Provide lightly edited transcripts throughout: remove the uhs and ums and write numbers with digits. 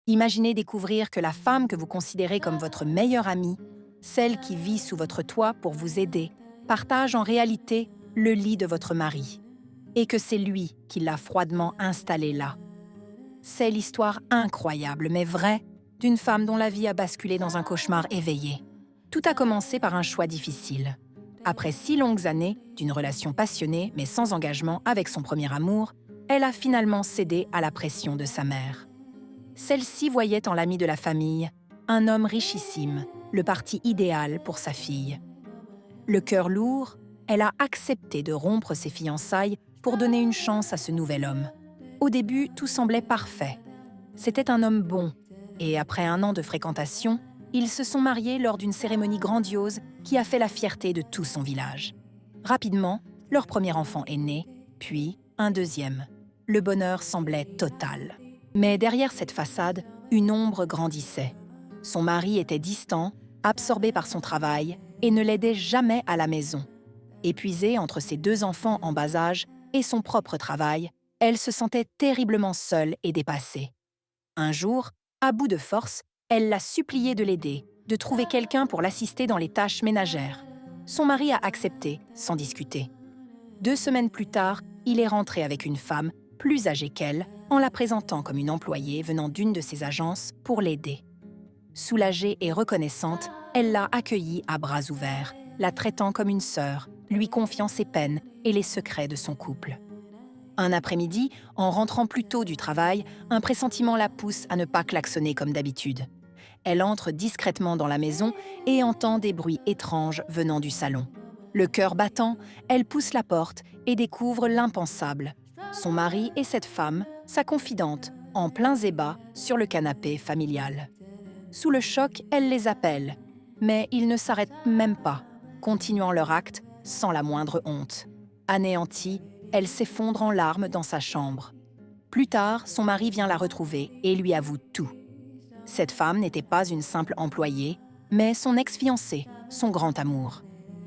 Imaginez découvrir que la femme que vous considérez comme votre meilleure amie, celle qui vit sous votre toit pour vous aider, partage en réalité le lit de votre mari, et que c'est lui qui l'a froidement installée là. C'est l'histoire incroyable, mais vraie, d'une femme dont la vie a basculé dans un cauchemar éveillé. Tout a commencé par un choix difficile. Après 6 longues années, d'une relation passionnée mais sans engagement avec son premier amour, elle a finalement cédé à la pression de sa mère. Celle-ci voyait en l'ami de la famille un homme richissime, le parti idéal pour sa fille. Le cœur lourd, elle a accepté de rompre ses fiançailles pour donner une chance à ce nouvel homme. Au début, tout semblait parfait. C'était un homme bon, et après 1 an de fréquentation, ils se sont mariés lors d'une cérémonie grandiose qui a fait la fierté de tout son village. Rapidement, leur premier enfant est né, puis un deuxième. Le bonheur semblait total. Mais derrière cette façade, une ombre grandissait. Son mari était distant, absorbé par son travail, et ne l'aidait jamais à la maison. Épuisée entre ses 2 enfants en bas âge et son propre travail, elle se sentait terriblement seule et dépassée. Un jour, à bout de force, elle l'a supplié de l'aider, de trouver quelqu'un pour l'assister dans les tâches ménagères. Son mari a accepté, sans discuter. 2 semaines plus tard, il est rentré avec une femme, plus âgée qu'elle, en la présentant comme une employée venant d'une de ses agences pour l'aider. Soulagée et reconnaissante, elle l'a accueillie à bras ouverts, la traitant comme une sœur, lui confiant ses peines et les secrets de son couple. Un après-midi, en rentrant plus tôt du travail, un pressentiment la pousse à ne pas klaxonner comme d'habitude. Elle entre discrètement dans la maison et entend des bruits étranges venant du salon. Le cœur battant, elle pousse la porte et découvre l'impensable. Son mari et cette femme, sa confidente, en plein zébat sur le canapé familial. Sous le choc, elle les appelle, mais ils ne s'arrêtent même pas, continuant leur acte sans la moindre honte. Anéantie, elle s'effondre en larmes dans sa chambre. Plus tard, son mari vient la retrouver et lui avoue tout. Cette femme n'était pas une simple employée, mais son ex-fiancé, son grand amour.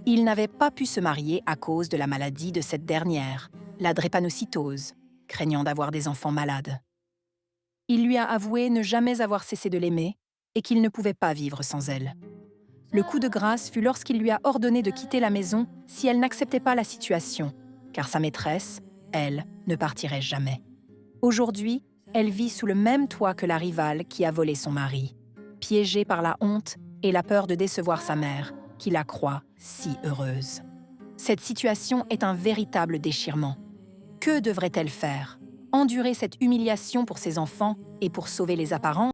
Il n'avait pas pu se marier à cause de la maladie de cette dernière, la drépanocytose, craignant d'avoir des enfants malades. Il lui a avoué ne jamais avoir cessé de l'aimer et qu'il ne pouvait pas vivre sans elle. Le coup de grâce fut lorsqu'il lui a ordonné de quitter la maison si elle n'acceptait pas la situation, car sa maîtresse, elle, ne partirait jamais. Aujourd'hui, elle vit sous le même toit que la rivale qui a volé son mari, piégée par la honte et la peur de décevoir sa mère, qui la croit si heureuse. Cette situation est un véritable déchirement. Que devrait-elle faire? Endurer cette humiliation pour ses enfants et pour sauver les apparences?